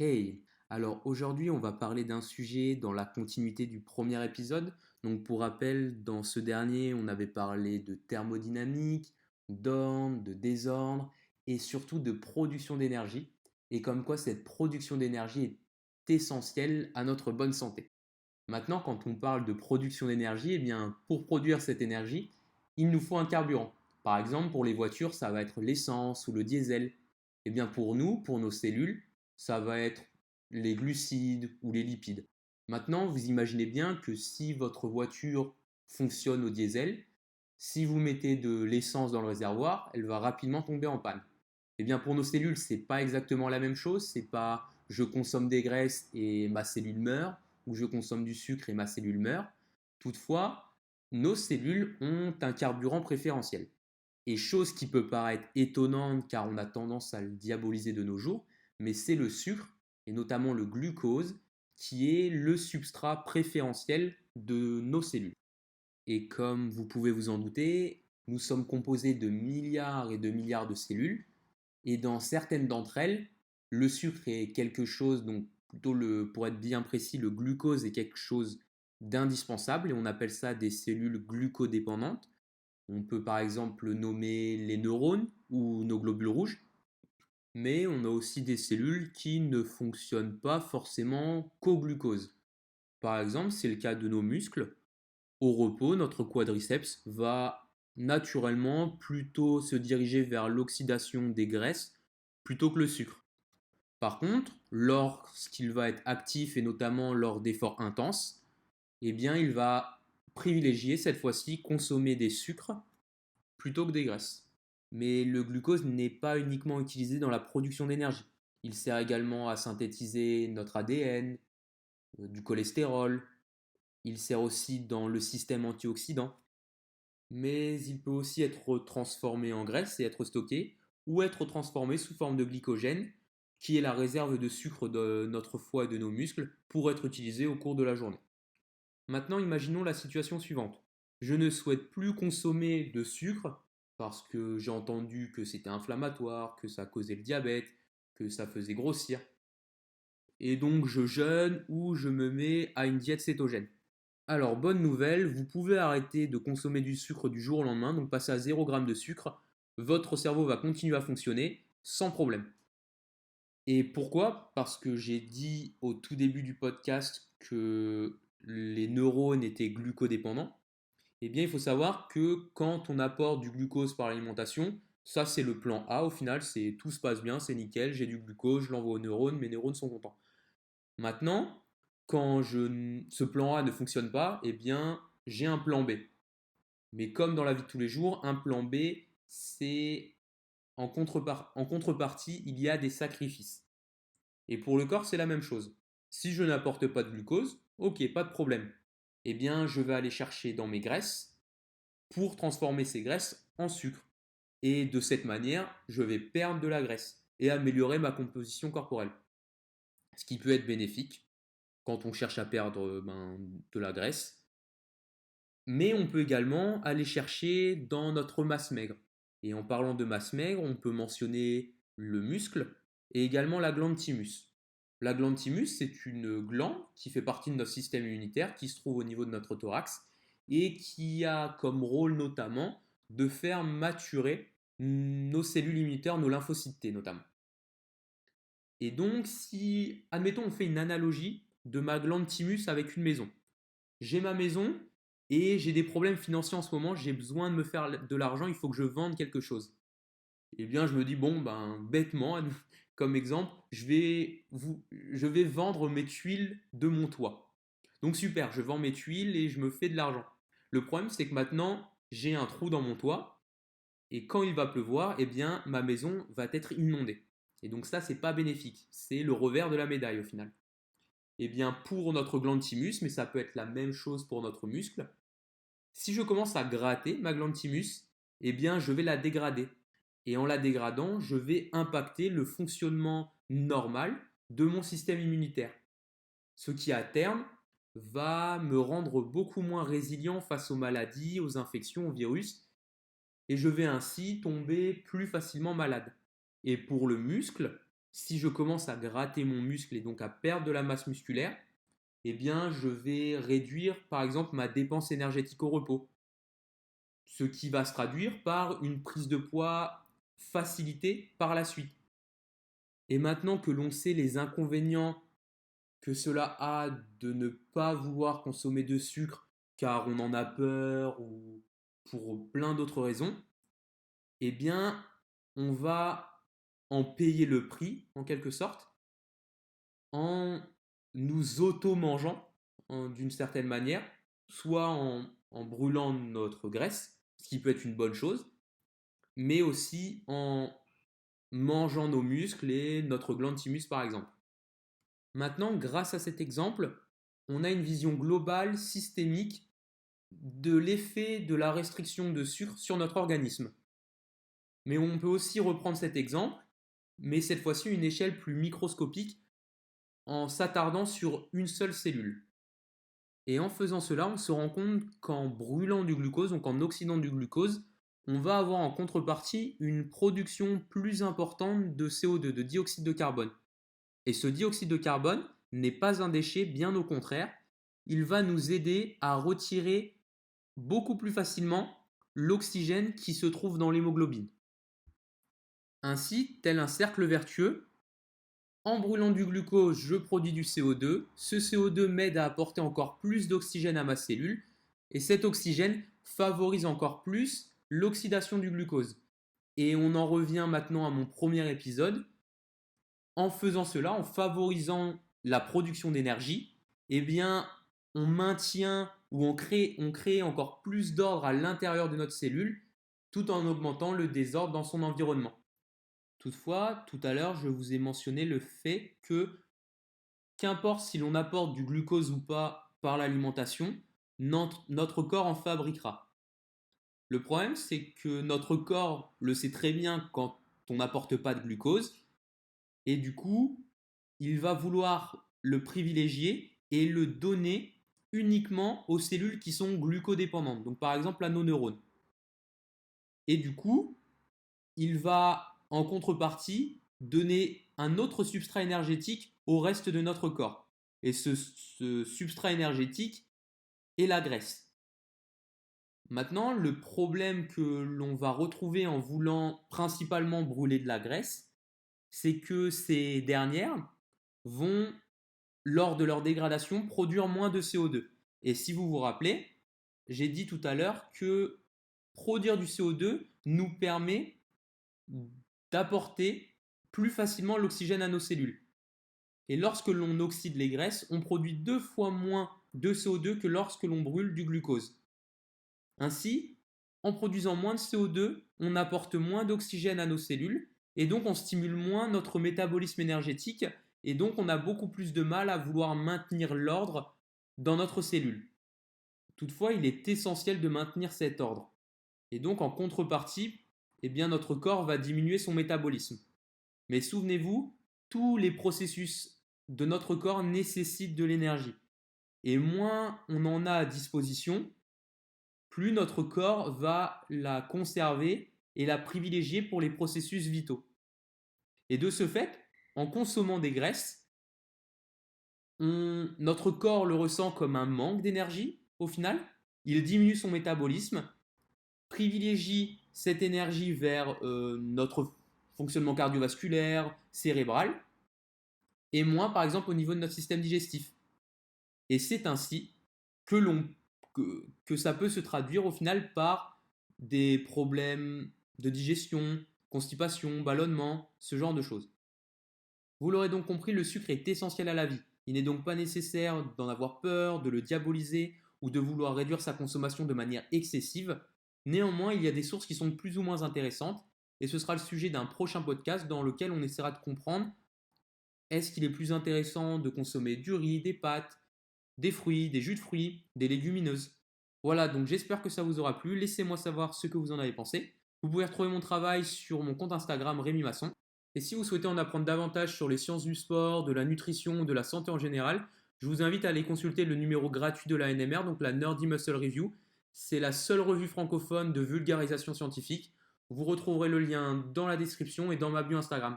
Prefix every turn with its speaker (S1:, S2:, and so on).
S1: Hey, alors aujourd'hui on va parler d'un sujet dans la continuité du premier épisode. Donc pour rappel, dans ce dernier on avait parlé de thermodynamique, d'ordre, de désordre et surtout de production d'énergie. Et comme quoi cette production d'énergie est essentielle à notre bonne santé. Maintenant quand on parle de production d'énergie, eh bien pour produire cette énergie, il nous faut un carburant. Par exemple pour les voitures ça va être l'essence ou le diesel. Eh bien pour nous, pour nos cellules, ça va être les glucides ou les lipides. Maintenant, vous imaginez bien que si votre voiture fonctionne au diesel, si vous mettez de l'essence dans le réservoir, elle va rapidement tomber en panne. Eh bien pour nos cellules, c'est pas exactement la même chose. C'est pas je consomme des graisses et ma cellule meurt, ou je consomme du sucre et ma cellule meurt. Toutefois, nos cellules ont un carburant préférentiel. Et chose qui peut paraître étonnante car on a tendance à le diaboliser de nos jours, mais c'est le sucre, et notamment le glucose, qui est le substrat préférentiel de nos cellules. Et comme vous pouvez vous en douter, nous sommes composés de milliards et de milliards de cellules, et dans certaines d'entre elles, le sucre est quelque chose, donc plutôt pour être bien précis, le glucose est quelque chose d'indispensable, et on appelle ça des cellules glucodépendantes. On peut par exemple nommer les neurones ou nos globules rouges, mais on a aussi des cellules qui ne fonctionnent pas forcément qu'au glucose. Par exemple, c'est le cas de nos muscles. Au repos, notre quadriceps va naturellement plutôt se diriger vers l'oxydation des graisses plutôt que le sucre. Par contre, lorsqu'il va être actif et notamment lors d'efforts intenses, eh bien, il va privilégier cette fois-ci consommer des sucres plutôt que des graisses. Mais le glucose n'est pas uniquement utilisé dans la production d'énergie. Il sert également à synthétiser notre ADN, du cholestérol. Il sert aussi dans le système antioxydant. Mais il peut aussi être transformé en graisse et être stocké, ou être transformé sous forme de glycogène, qui est la réserve de sucre de notre foie et de nos muscles, pour être utilisé au cours de la journée. Maintenant, imaginons la situation suivante. Je ne souhaite plus consommer de sucre parce que j'ai entendu que c'était inflammatoire, que ça causait le diabète, que ça faisait grossir. Et donc je jeûne ou je me mets à une diète cétogène. Alors, bonne nouvelle, vous pouvez arrêter de consommer du sucre du jour au lendemain, donc passer à 0 g de sucre. Votre cerveau va continuer à fonctionner sans problème. Et pourquoi? Parce que j'ai dit au tout début du podcast que les neurones étaient glucodépendants. Eh bien, il faut savoir que quand on apporte du glucose par l'alimentation, ça c'est le plan A au final, c'est tout se passe bien, c'est nickel, j'ai du glucose, je l'envoie aux neurones, mes neurones sont contents. Maintenant, quand ce plan A ne fonctionne pas, eh bien, j'ai un plan B. Mais comme dans la vie de tous les jours, un plan B, c'est en contrepartie, il y a des sacrifices. Et pour le corps, c'est la même chose. Si je n'apporte pas de glucose, ok, pas de problème. Eh bien, je vais aller chercher dans mes graisses pour transformer ces graisses en sucre. Et de cette manière, je vais perdre de la graisse et améliorer ma composition corporelle. Ce qui peut être bénéfique quand on cherche à perdre de la graisse. Mais on peut également aller chercher dans notre masse maigre. Et en parlant de masse maigre, on peut mentionner le muscle et également la glande thymus. La glande thymus, c'est une glande qui fait partie de notre système immunitaire, qui se trouve au niveau de notre thorax et qui a comme rôle notamment de faire maturer nos cellules immunitaires, nos lymphocytes T notamment. Et donc, si, admettons, on fait une analogie de ma glande thymus avec une maison. J'ai ma maison et j'ai des problèmes financiers en ce moment, j'ai besoin de me faire de l'argent, il faut que je vende quelque chose. Eh bien, je me dis, bon, bêtement, comme exemple, je vais vendre mes tuiles de mon toit. Donc super, je vends mes tuiles et je me fais de l'argent. Le problème, c'est que maintenant, j'ai un trou dans mon toit et quand il va pleuvoir, eh bien, ma maison va être inondée. Et donc ça, c'est pas bénéfique. C'est le revers de la médaille au final. Eh bien, pour notre glande thymus, mais ça peut être la même chose pour notre muscle, si je commence à gratter ma glande thymus, eh bien, je vais la dégrader. Et en la dégradant, je vais impacter le fonctionnement normal de mon système immunitaire. Ce qui, à terme, va me rendre beaucoup moins résilient face aux maladies, aux infections, aux virus, et je vais ainsi tomber plus facilement malade. Et pour le muscle, Si je commence à gratter mon muscle et donc à perdre de la masse musculaire, eh bien, je vais réduire par exemple ma dépense énergétique au repos, ce qui va se traduire par une prise de poids facilitée par la suite. Et maintenant que l'on sait les inconvénients que cela a de ne pas vouloir consommer de sucre car on en a peur ou pour plein d'autres raisons, eh bien, on va en payer le prix en quelque sorte en nous auto-mangeant d'une certaine manière, soit en brûlant notre graisse, ce qui peut être une bonne chose, mais aussi en mangeant nos muscles et notre glande thymus par exemple. Maintenant, grâce à cet exemple, on a une vision globale, systémique de l'effet de la restriction de sucre sur notre organisme. Mais on peut aussi reprendre cet exemple, mais cette fois-ci à une échelle plus microscopique en s'attardant sur une seule cellule. Et en faisant cela, on se rend compte qu'en brûlant du glucose, donc en oxydant du glucose, on va avoir en contrepartie une production plus importante de CO2, de dioxyde de carbone. Et ce dioxyde de carbone n'est pas un déchet, bien au contraire, il va nous aider à retirer beaucoup plus facilement l'oxygène qui se trouve dans l'hémoglobine. Ainsi, tel un cercle vertueux, en brûlant du glucose, je produis du CO2. Ce CO2 m'aide à apporter encore plus d'oxygène à ma cellule. Et cet oxygène favorise encore plus l'oxydation du glucose. Et on en revient maintenant à mon premier épisode. En faisant cela, en favorisant la production d'énergie, eh bien, on maintient ou on crée encore plus d'ordre à l'intérieur de notre cellule, tout en augmentant le désordre dans son environnement. Toutefois, tout à l'heure, je vous ai mentionné le fait que, qu'importe si l'on apporte du glucose ou pas par l'alimentation, notre corps en fabriquera. Le problème, c'est que notre corps le sait très bien quand on n'apporte pas de glucose, et du coup, il va vouloir le privilégier et le donner uniquement aux cellules qui sont glucodépendantes, donc par exemple à nos neurones. Et du coup, il va en contrepartie donner un autre substrat énergétique au reste de notre corps. Et ce substrat énergétique est la graisse. Maintenant, le problème que l'on va retrouver en voulant principalement brûler de la graisse, c'est que ces dernières vont, lors de leur dégradation, produire moins de CO2. Et si vous vous rappelez, j'ai dit tout à l'heure que produire du CO2 nous permet d'apporter plus facilement l'oxygène à nos cellules. Et lorsque l'on oxyde les graisses, on produit 2 fois moins de CO2 que lorsque l'on brûle du glucose. Ainsi, en produisant moins de CO2, on apporte moins d'oxygène à nos cellules et donc on stimule moins notre métabolisme énergétique et donc on a beaucoup plus de mal à vouloir maintenir l'ordre dans notre cellule. Toutefois, il est essentiel de maintenir cet ordre. Et donc en contrepartie, eh bien, notre corps va diminuer son métabolisme. Mais souvenez-vous, tous les processus de notre corps nécessitent de l'énergie. Et moins on en a à disposition, plus notre corps va la conserver et la privilégier pour les processus vitaux. Et de ce fait, en consommant des graisses, notre corps le ressent comme un manque d'énergie au final, il diminue son métabolisme, privilégie cette énergie vers notre fonctionnement cardiovasculaire, cérébral, et moins par exemple au niveau de notre système digestif. Et c'est ainsi que, que ça peut se traduire au final par des problèmes de digestion, constipation, ballonnement, ce genre de choses. Vous l'aurez donc compris, le sucre est essentiel à la vie. Il n'est donc pas nécessaire d'en avoir peur, de le diaboliser ou de vouloir réduire sa consommation de manière excessive. Néanmoins, il y a des sources qui sont plus ou moins intéressantes et ce sera le sujet d'un prochain podcast dans lequel on essaiera de comprendre est-ce qu'il est plus intéressant de consommer du riz, des pâtes, des fruits, des jus de fruits, des légumineuses. Voilà, donc j'espère que ça vous aura plu. Laissez-moi savoir ce que vous en avez pensé. Vous pouvez retrouver mon travail sur mon compte Instagram Rémi Masson. Et si vous souhaitez en apprendre davantage sur les sciences du sport, de la nutrition, de la santé en général, je vous invite à aller consulter le numéro gratuit de la NMR, donc la Nerdy Muscle Review. C'est la seule revue francophone de vulgarisation scientifique. Vous retrouverez le lien dans la description et dans ma bio Instagram.